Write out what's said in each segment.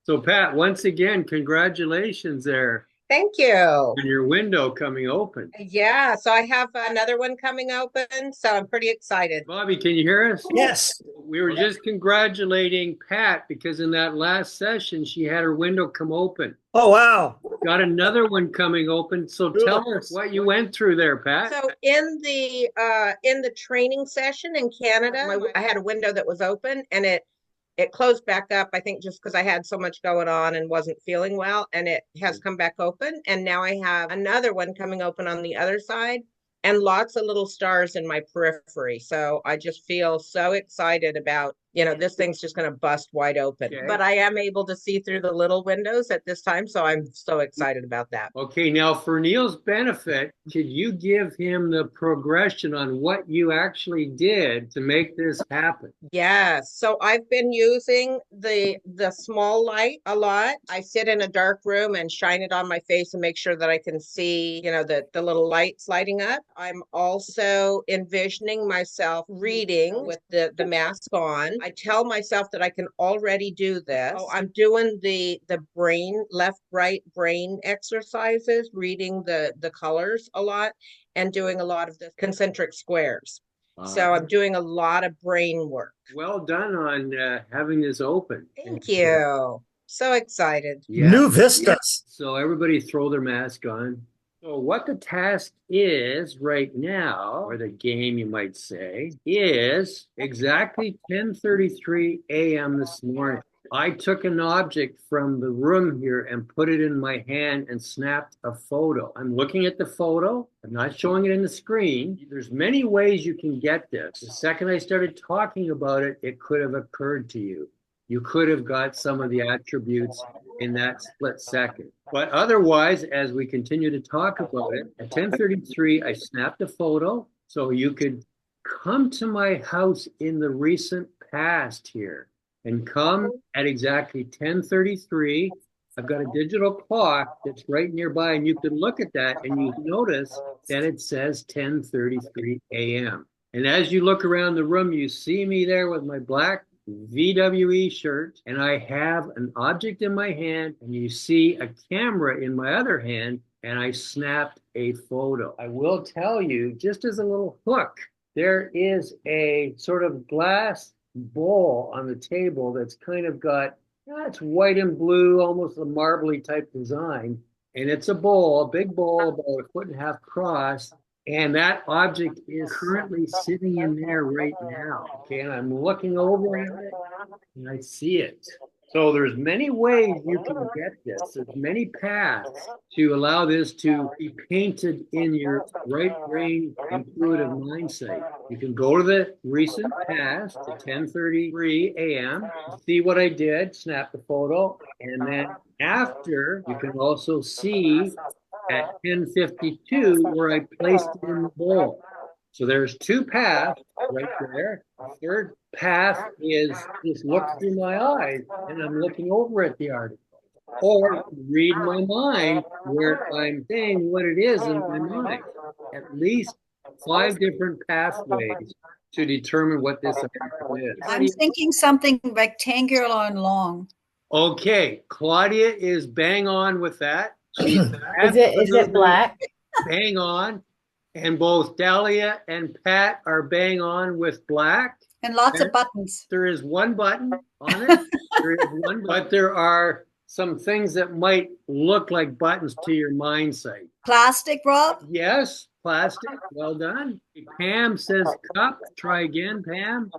So Pat, once again, congratulations there Thank you. on your window coming open. Yeah, so I have another one coming open, so I'm pretty excited. Bobby, can you hear us? Yes. We were just congratulating Pat because in that last session she had her window come open. Oh, wow. Got another one coming open. So tell us what you went through there, Pat. So in the training session in Canada, I had a window that was open and it closed back up, I think just because I had so much going on and wasn't feeling well, and it has come back open. And now I have another one coming open on the other side and lots of little stars in my periphery. So I just feel so excited about, this thing's just going to bust wide open. Okay. But I am able to see through the little windows at this time. So I'm so excited about that. Okay, now for Neil's benefit, could you give him the progression on what you actually did to make this happen? Yes. So I've been using the small light a lot. I sit in a dark room and shine it on my face and make sure that I can see, the little lights lighting up. I'm also envisioning myself reading with the mask on. I tell myself that I can already do this. Oh, I'm doing the brain, left, right brain exercises, reading the colors a lot and doing a lot of the concentric squares. So I'm doing a lot of brain work. Well done on having this open. Thank you. So excited. Yeah. New vistas. So everybody throw their mask on. So what the task is right now, or the game you might say, is exactly 10:33 a.m. this morning. I took an object from the room here and put it in my hand and snapped a photo. I'm looking at the photo. I'm not showing it in the screen. There's many ways you can get this. The second I started talking about it, it could have occurred to you. You could have got some of the attributes in that split second. But otherwise, as we continue to talk about it, at 10:33, I snapped a photo so you could come to my house in the recent past here and come at exactly 10:33. I've got a digital clock that's right nearby, and you can look at that and you notice that it says 10:33 a.m. And as you look around the room, you see me there with my black VWE shirt, and I have an object in my hand, and you see a camera in my other hand, and I snapped a photo. I will tell you, just as a little hook, there is a sort of glass bowl on the table that's kind of got, it's white and blue, almost a marbly type design. And it's a bowl, a big bowl, about a foot and a half across. And that object is currently sitting in there right now. Okay, and I'm looking over at it and I see it. So there's many ways you can get this. There's many paths to allow this to be painted in your right brain intuitive mindset. You can go to the recent past at 10:33 a.m., see what I did, snap the photo, and then after you can also see at 10:52 where I placed it in the bowl. So there's two paths right there. The third path is just look through my eyes and I'm looking over at the article. Or read my mind where I'm saying what it is in my mind. At least 5 different pathways to determine what this article is. I'm thinking something rectangular and long. Okay, Claudia is bang on with that. Is it black? Bang on. And both Dahlia and Pat are bang on with black. And lots of buttons. There is one button on it. There is one, but there are some things that might look like buttons to your mind sight. Plastic, Rob? Yes, plastic. Well done. Pam says cup. Try again, Pam.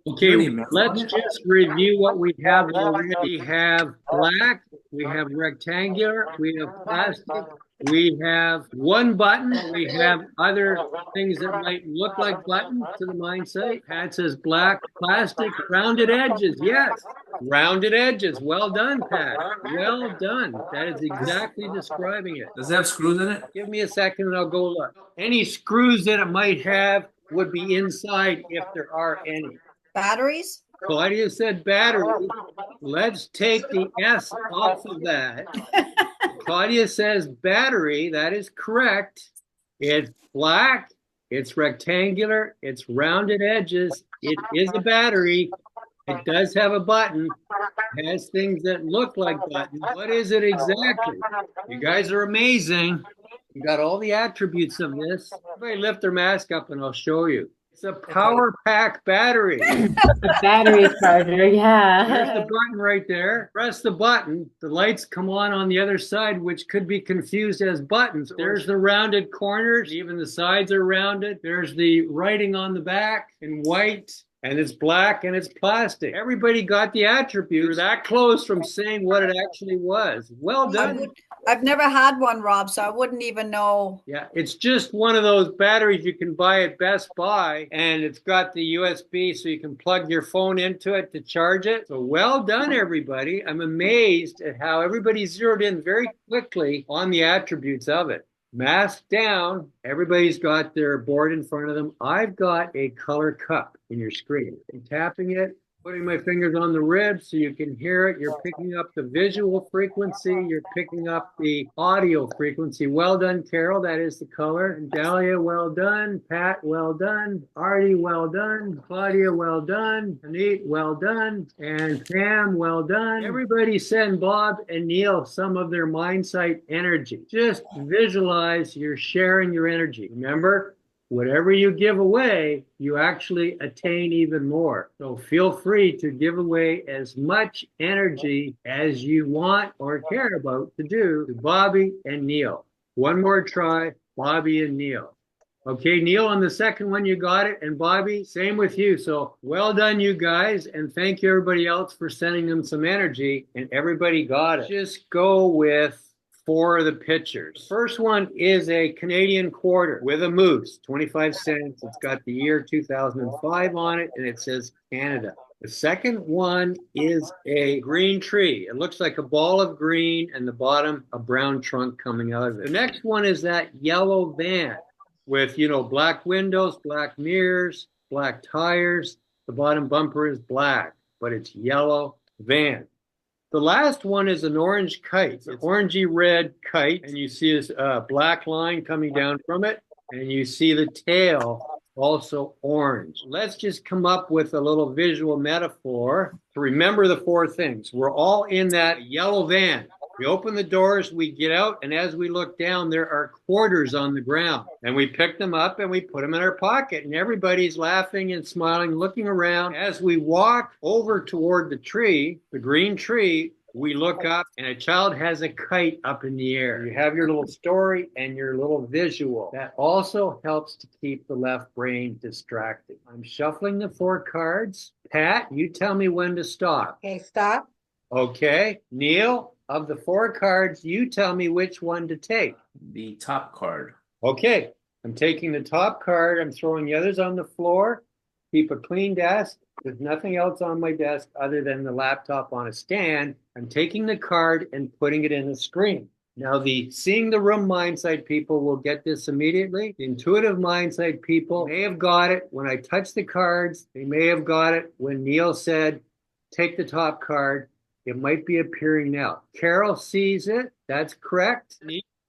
Okay, let's just review what we have already. We have black, we have rectangular, we have plastic, we have one button, we have other things that might look like buttons to the mindset. Pat says black, plastic, rounded edges. Yes, rounded edges. Well done, Pat. Well done. That is exactly describing it. Does it have screws in it? Give me a second and I'll go look. Any screws that it might have would be inside if there are any. Batteries? Claudia said battery. Let's take the S off of that. Claudia says battery. That is correct. It's black. It's rectangular. It's rounded edges. It is a battery. It does have a button. It has things that look like buttons. What is it exactly? You guys are amazing. You got all the attributes of this. Everybody lift their mask up and I'll show you. It's a power pack battery. The battery charger, There's the yeah. button right there. Press the button. The lights come on the other side, which could be confused as buttons. There's the rounded corners. Even the sides are rounded. There's the writing on the back in white. And it's black and it's plastic. Everybody got the attribute. We're that close from saying what it actually was. Well done. I've never had one, Rob, so I wouldn't even know. Yeah, it's just one of those batteries you can buy at Best Buy, and it's got the USB so you can plug your phone into it to charge it. So well done, everybody. I'm amazed at how everybody zeroed in very quickly on the attributes of it. Mask down. Everybody's got their board in front of them. I've got a color cup in your screen. I'm tapping it, putting my fingers on the ribs so you can hear it. You're picking up the visual frequency. You're picking up the audio frequency. Well done, Carol. That is the color. And Dahlia, well done. Pat, well done. Artie, well done. Claudia, well done. Anit, well done. And Pam, well done. Everybody send Bob and Neil some of their Mindsight energy. Just visualize you're sharing your energy. Remember, whatever you give away, you actually attain even more. So feel free to give away as much energy as you want or care about to do to Bobby and Neil. One more try, Bobby and Neil. Okay, Neil, on the second one, you got it. And Bobby, same with you. So well done, you guys. And thank you, everybody else, for sending them some energy. And everybody got it. Just go with 4 of the pictures. First one is a Canadian quarter with a moose, 25 cents. It's got the year 2005 on it, and it says Canada. The second one is a green tree. It looks like a ball of green, and the bottom, a brown trunk coming out of it. The next one is that yellow van with, black windows, black mirrors, black tires. The bottom bumper is black, but it's yellow van. The last one is an orange kite. It's an orangey red kite, and you see this black line coming down from it, and you see the tail also orange. Let's just come up with a little visual metaphor to remember the 4 things. We're all in that yellow van. We open the doors, we get out, and as we look down, there are quarters on the ground. And we pick them up and we put them in our pocket. And everybody's laughing and smiling, looking around. As we walk over toward the tree, the green tree, we look up and a child has a kite up in the air. You have your little story and your little visual. That also helps to keep the left brain distracted. I'm shuffling the 4 cards. Pat, you tell me when to stop. Okay, stop. Okay. Neil, of the 4 cards, you tell me which one to take. The top card. Okay. I'm taking the top card. I'm throwing the others on the floor. Keep a clean desk. There's nothing else on my desk other than the laptop on a stand. I'm taking the card and putting it in the screen. Now, the seeing the room mindsight people will get this immediately. The intuitive mindsight people may have got it when I touched the cards. They may have got it when Neil said, take the top card. It might be appearing now. Carol sees it. That's correct.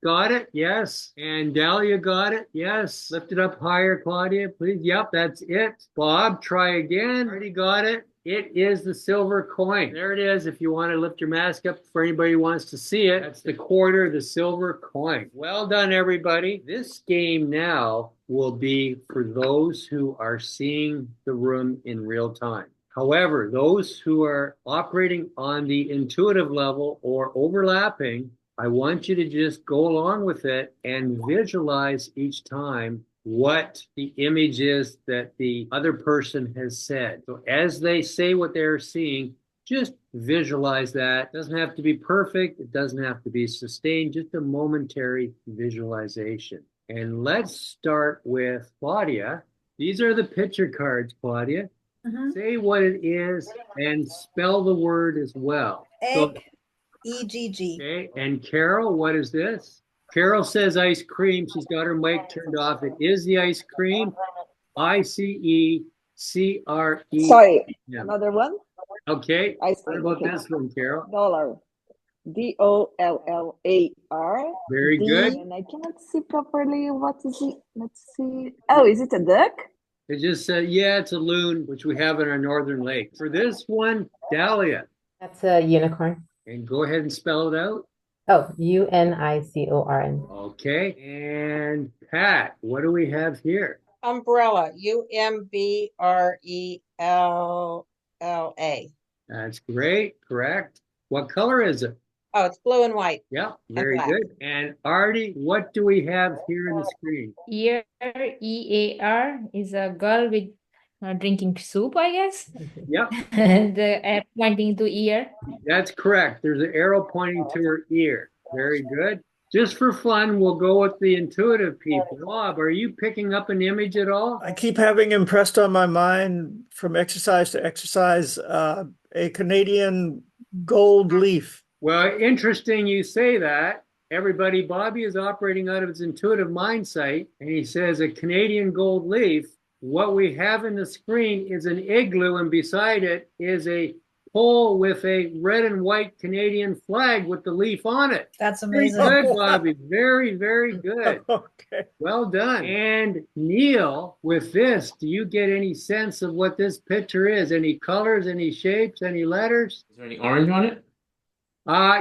Got it? Yes. And Dahlia got it? Yes. Lift it up higher, Claudia, please. Yep, that's it. Bob, try again. Already got it. It is the silver coin. There it is. If you want to lift your mask up for anybody who wants to see it, that's the quarter, the silver coin. Well done, everybody. This game now will be for those who are seeing the room in real time. However, those who are operating on the intuitive level or overlapping, I want you to just go along with it and visualize each time what the image is that the other person has said. So as they say what they're seeing, just visualize that. It doesn't have to be perfect. It doesn't have to be sustained, just a momentary visualization. And let's start with Claudia. These are the picture cards, Claudia. Say what it is and spell the word as well. Egg, E-G-G. Okay, and Carol, what is this? Carol says ice cream. She's got her mic turned off. It is the ice cream. ICECRE. Sorry, another one. Okay. Ice What cream. about Okay. this one, Carol? Dollar. DOLLAR. Very good. And I cannot see properly what is it. Let's see. Oh, is it a duck? It just said, yeah, it's a loon, which we have in our northern lakes. For this one, Dahlia. That's a unicorn. And go ahead and spell it out. Oh, unicorn. Okay. And Pat, what do we have here? Umbrella, UMBRELLA. That's great. Correct. What color is it? Oh, it's blue and white. Yeah, very black. good. And Artie, what do we have here in the screen? Ear, EAR, is a girl with drinking soup, I guess. Yep, The pointing to ear. that's correct. There's an arrow pointing to her ear. Very good. Just for fun, we'll go with the intuitive people. Bob, are you picking up an image at all? I keep having impressed on my mind from exercise to exercise a Canadian gold leaf. Well, interesting you say that. Everybody, Bobby is operating out of his intuitive Mindsight, and he says a Canadian gold leaf. What we have in the screen is an igloo, and beside it is a pole with a red and white Canadian flag with the leaf on it. That's Very amazing. good, Bobby. Very, very good. Okay. Well done. And Neil, with this, do you get any sense of what this picture is? Any colors, any shapes, any letters? Is there any orange on it?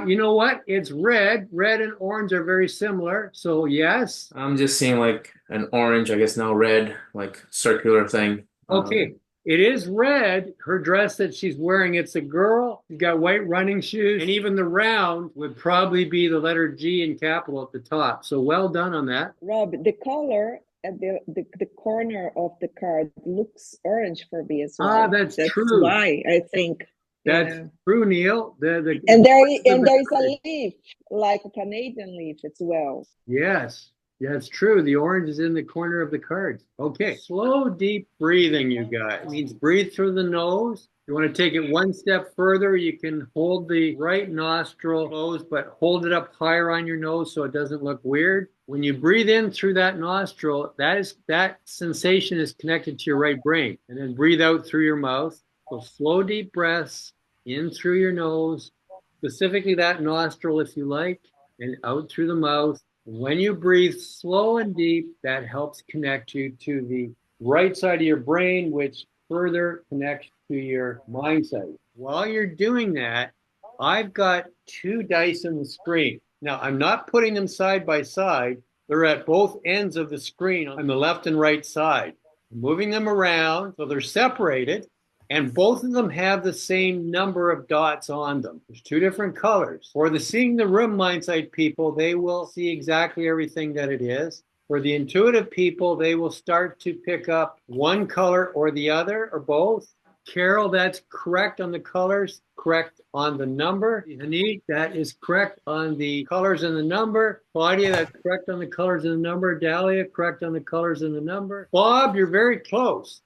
You know what? It's red. Red and orange are very similar. So yes. I'm just seeing like an orange, I guess now red, like circular thing. Okay. It is red. Her dress that she's wearing, it's a girl. She's got white running shoes. And even the round would probably be the letter G in capital at the top. So well done on that. Rob, the color at the corner of the card looks orange for me as well. Ah, that's true. Why I think. That's true, Neil. And there is a leaf, like a Canadian leaf as well. Yes, that's true. The orange is in the corner of the cards. Okay, slow, deep breathing, you guys. It means breathe through the nose. You want to take it one step further, you can hold the right nostril closed, but hold it up higher on your nose so it doesn't look weird. When you breathe in through that nostril, that sensation is connected to your right brain. And then breathe out through your mouth. So slow, deep breaths in through your nose, specifically that nostril if you like, and out through the mouth. When you breathe slow and deep, that helps connect you to the right side of your brain, which further connects to your Mindsight. While you're doing that, I've got 2 dice on the screen. Now, I'm not putting them side by side. They're at both ends of the screen on the left and right side. I'm moving them around so they're separated. And both of them have the same number of dots on them. There's 2 different colors. For the Seeing the Room Mindsight people, they will see exactly everything that it is. For the intuitive people, they will start to pick up one color or the other or both. Carol, that's correct on the colors, correct on the number. Hanit, that is correct on the colors and the number. Claudia, that's correct on the colors and the number. Dahlia, correct on the colors and the number. Bob, you're very close.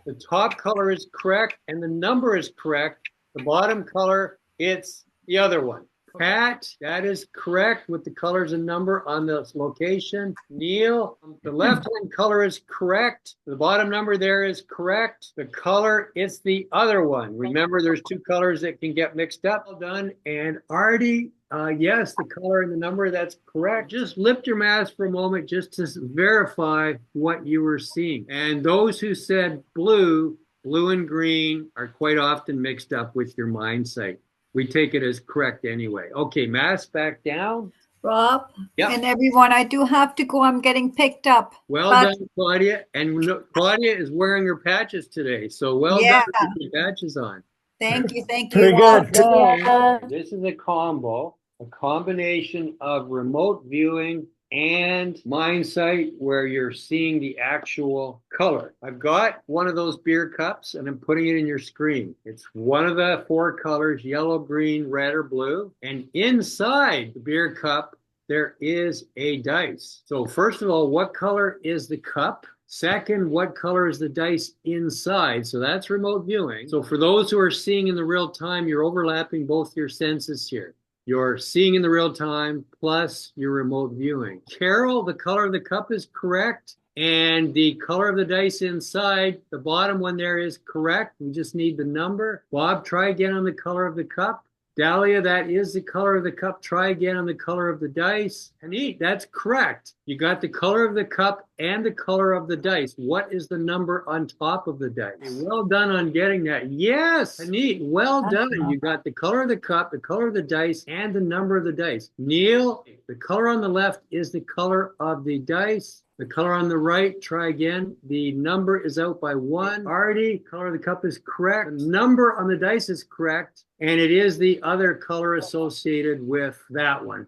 The top color is correct and the number is correct. The bottom color, it's the other one. Pat, that is correct with the colors and number on the location. Neil, the left-hand color is correct. The bottom number there is correct. The color, it's the other one. Remember, there's 2 colors that can get mixed up. Well done. And Artie, yes, the color and the number, that's correct. Just lift your mask for a moment just to verify what you were seeing. And those who said blue and green are quite often mixed up with your Mindsight. We take it as correct anyway. Okay, mask back down. Rob, Yep. and everyone, I do have to go. I'm getting picked up. Well But- done, Claudia. And Claudia is wearing her patches today. So well Yeah. done with your patches on. Thank you. Thank Very you, Rob. good. Yeah. This is a combo, a combination of remote viewing and Mindsight where you're seeing the actual color. I've got one of those beer cups and I'm putting it in your screen. It's one of the 4 colors, yellow, green, red, or blue. And inside the beer cup, there is a dice. So first of all, what color is the cup? Second, what color is the dice inside? So that's remote viewing. So for those who are seeing in the real time, you're overlapping both your senses here. You're seeing in the real time plus your remote viewing. Carol, the color of the cup is correct. And the color of the dice inside, the bottom one there is correct. We just need the number. Bob, try again on the color of the cup. Dahlia, that is the color of the cup. Try again on the color of the dice. Hanit, that's correct. You got the color of the cup and the color of the dice. What is the number on top of the dice? Well done on getting that. Yes, neat. Well done. You got the color of the cup, the color of the dice, and the number of the dice. Neil, the color on the left is the color of the dice. The color on the right, try again. The number is out by 1. Artie, color of the cup is correct. The number on the dice is correct. And it is the other color associated with that one.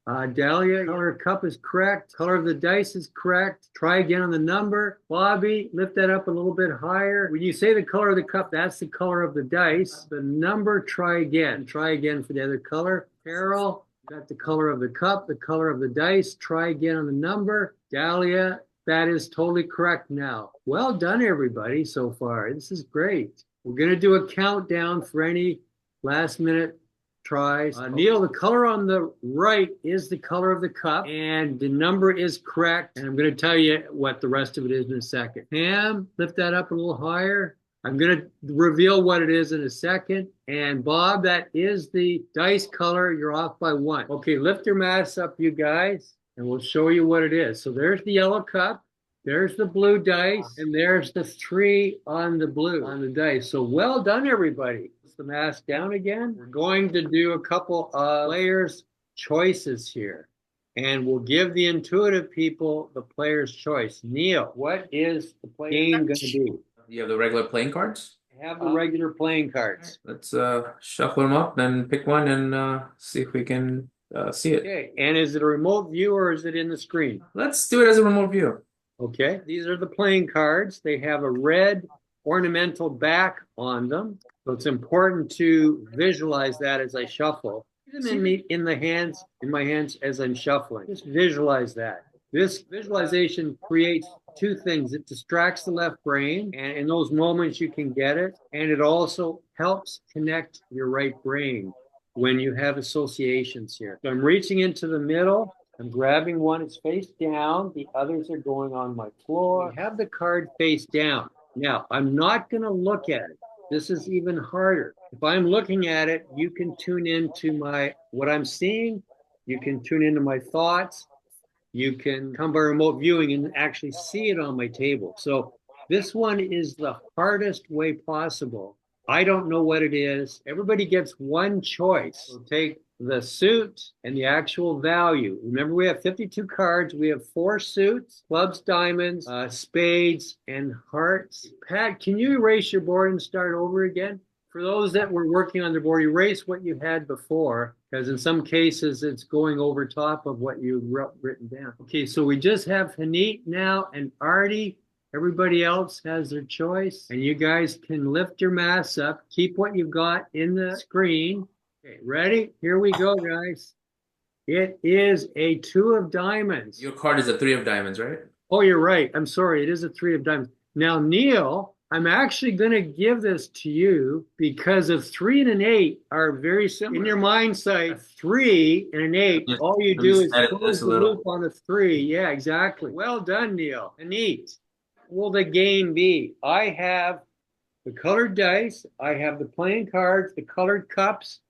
Dahlia, color of cup is correct. Color of the dice is correct. Try again on the number. Bobby, lift that up a little bit higher. When you say the color of the cup, that's the color of the dice. The number, try again. Try again for the other color. Carol, got the color of the cup, the color of the dice. Try again on the number. Dahlia, that is totally correct now. Well done, everybody, so far. This is great. We're going to do a countdown for any last minute tries. Neil, the color on the right is the color of the cup, and the number is correct. And I'm going to tell you what the rest of it is in a second. Pam, lift that up a little higher. I'm going to reveal what it is in a second. And Bob, that is the dice color. You're off by 1. Okay, lift your masks up, you guys, and we'll show you what it is. So there's the yellow cup. There's the blue dice, and there's the 3 on the blue on the dice. So well done, everybody. Put the mask down again. We're going to do a couple of players' choices here, and we'll give the intuitive people the player's choice. Neil, what is the game going to be? You have the regular playing cards? I have the regular playing cards. Let's shuffle them up, then pick one and see if we can see it. Okay, and is it a remote view or is it in the screen? Let's do it as a remote view. Okay, these are the playing cards. They have a red ornamental back on them. So it's important to visualize that as I shuffle. Put them in my hands as I'm shuffling. Just visualize that. This visualization creates 2 things. It distracts the left brain, and in those moments you can get it. And it also helps connect your right brain when you have associations here. So I'm reaching into the middle. I'm grabbing one, it's face down. The others are going on my floor. I have the card face down. Now, I'm not going to look at it. This is even harder. If I'm looking at it, you can tune into what I'm seeing. You can tune into my thoughts. You can come by remote viewing and actually see it on my table. So this one is the hardest way possible. I don't know what it is. Everybody gets one choice. So take the suit and the actual value. Remember, we have 52 cards. We have 4 suits, clubs, diamonds, spades, and hearts. Pat, can you erase your board and start over again? For those that were working on the board, erase what you had before, because in some cases it's going over top of what you've written down. Okay, so we just have Hanit now and Artie. Everybody else has their choice, and you guys can lift your masks up. Keep what you've got in the screen. Okay, ready? Here we go, guys. It is a 2 of diamonds. Your card is a 3 of diamonds, right? Oh, you're right. I'm sorry. It is a 3 of diamonds. Now, Neil, I'm actually going to give this to you because a 3 and an 8 are very similar. In your Mindsight, a 3 and an 8, all you do is close the loop on a 3. Yeah, exactly. Well done, Neil. Neat. What will the game be? I have the colored dice. I have the playing cards, the colored cups.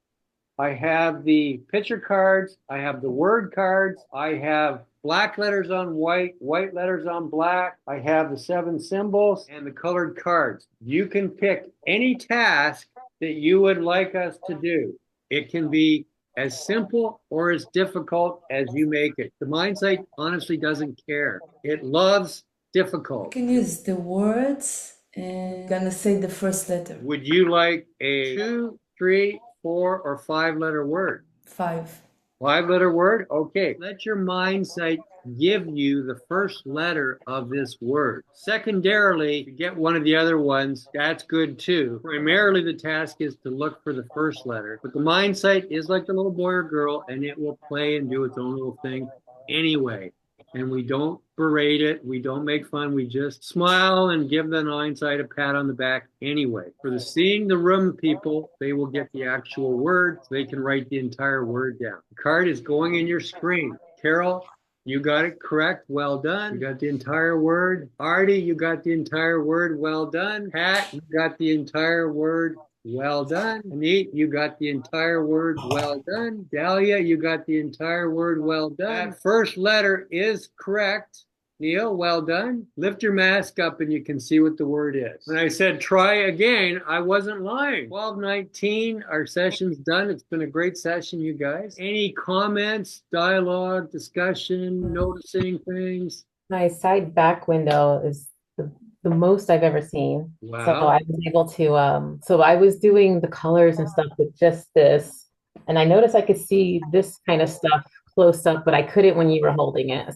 I have the picture cards. I have the word cards. I have black letters on white, white letters on black. I have the 7 symbols and the colored cards. You can pick any task that you would like us to do. It can be as simple or as difficult as you make it. The Mindsight honestly doesn't care. It loves difficult. You can use the words and gonna say the first letter. Would you like a 2, 3, 4, or 5-letter word? 5. 5-letter word? Okay. Let your Mindsight give you the first letter of this word. Secondarily, if you get one of the other ones, that's good too. Primarily, the task is to look for the first letter. But the Mindsight is like the little boy or girl, and it will play and do its own little thing anyway. And we don't berate it. We don't make fun. We just smile and give the Mindsight a pat on the back anyway. For the seeing the room people, they will get the actual word. So they can write the entire word down. The card is going in your screen. Carol, you got it correct. Well done. You got the entire word. Artie, you got the entire word. Well done. Pat, you got the entire word. Well done. Anit, you got the entire word. Well done. Dahlia, you got the entire word. Well done. That first letter is correct. Neil, well done. Lift your mask up and you can see what the word is. When I said try again, I wasn't lying. 12:19, our session's done. It's been a great session, you guys. Any comments, dialogue, discussion, noticing things? My side back window is the most I've ever seen. So Wow. I was able to, so I was doing the colors and stuff with just this, and I noticed I could see this kind of stuff close up, but I couldn't when you were holding it.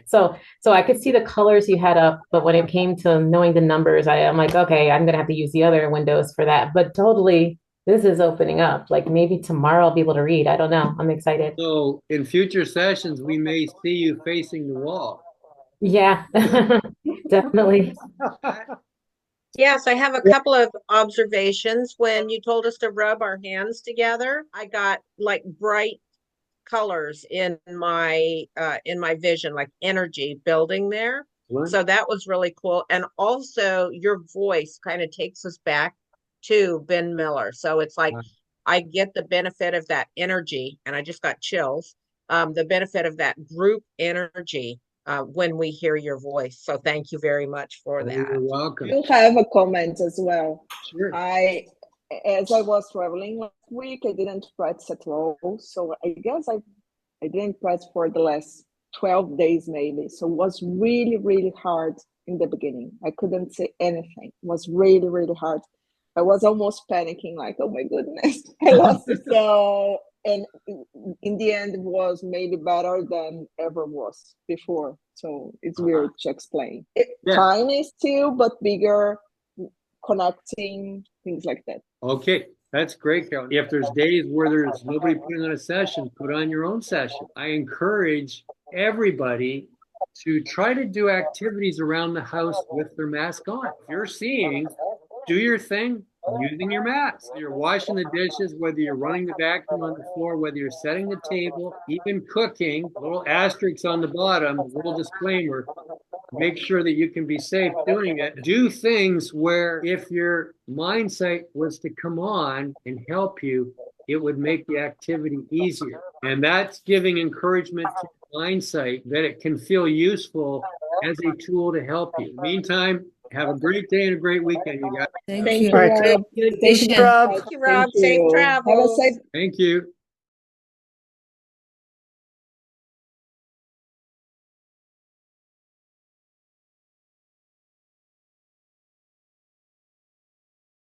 So I could see the colors you had up, but when it came to knowing the numbers, I'm like, okay, I'm gonna have to use the other windows for that. But totally, this is opening up. Like maybe tomorrow I'll be able to read. I don't know. I'm excited. So in future sessions, we may see you facing the wall. Yeah, definitely. Yes, I have a couple of observations. When you told us to rub our hands together, I got like bright colors in my vision, like energy building there. What? So that was really cool. And also your voice kind of takes us back to Ben Miller. So it's like I get the benefit of that energy, and I just got chills. The benefit of that group energy when we hear your voice. So thank you very much for that. You're welcome. You have a comment as well. Sure. As I was traveling last week, I didn't practice at all. So I guess I didn't practice for the last 12 days maybe. So it was really, really hard in the beginning. I couldn't say anything. It was really, really hard. I was almost panicking, like, oh my goodness, I lost it. So, and in the end, it was maybe better than ever was before. So it's weird to explain. Tiny still, but bigger, connecting, things like that. Okay, that's great, Carol. If there's days where there's nobody putting on a session, put on your own session. I encourage everybody to try to do activities around the house with their mask on. If you're seeing, do your thing using your mask. You're washing the dishes, whether you're running the vacuum on the floor, whether you're setting the table, even cooking, little asterisks on the bottom, little disclaimer. Make sure that you can be safe doing it. Do things where if your Mindsight was to come on and help you, it would make the activity easier. And that's giving encouragement to Mindsight that it can feel useful as a tool to help you. Meantime, have a great day and a great weekend, you guys. Thank Thank you. you, Rob. Thank you, Rob. Thank you, Rob. Thank Safe you. Have a travels. safe Thank you.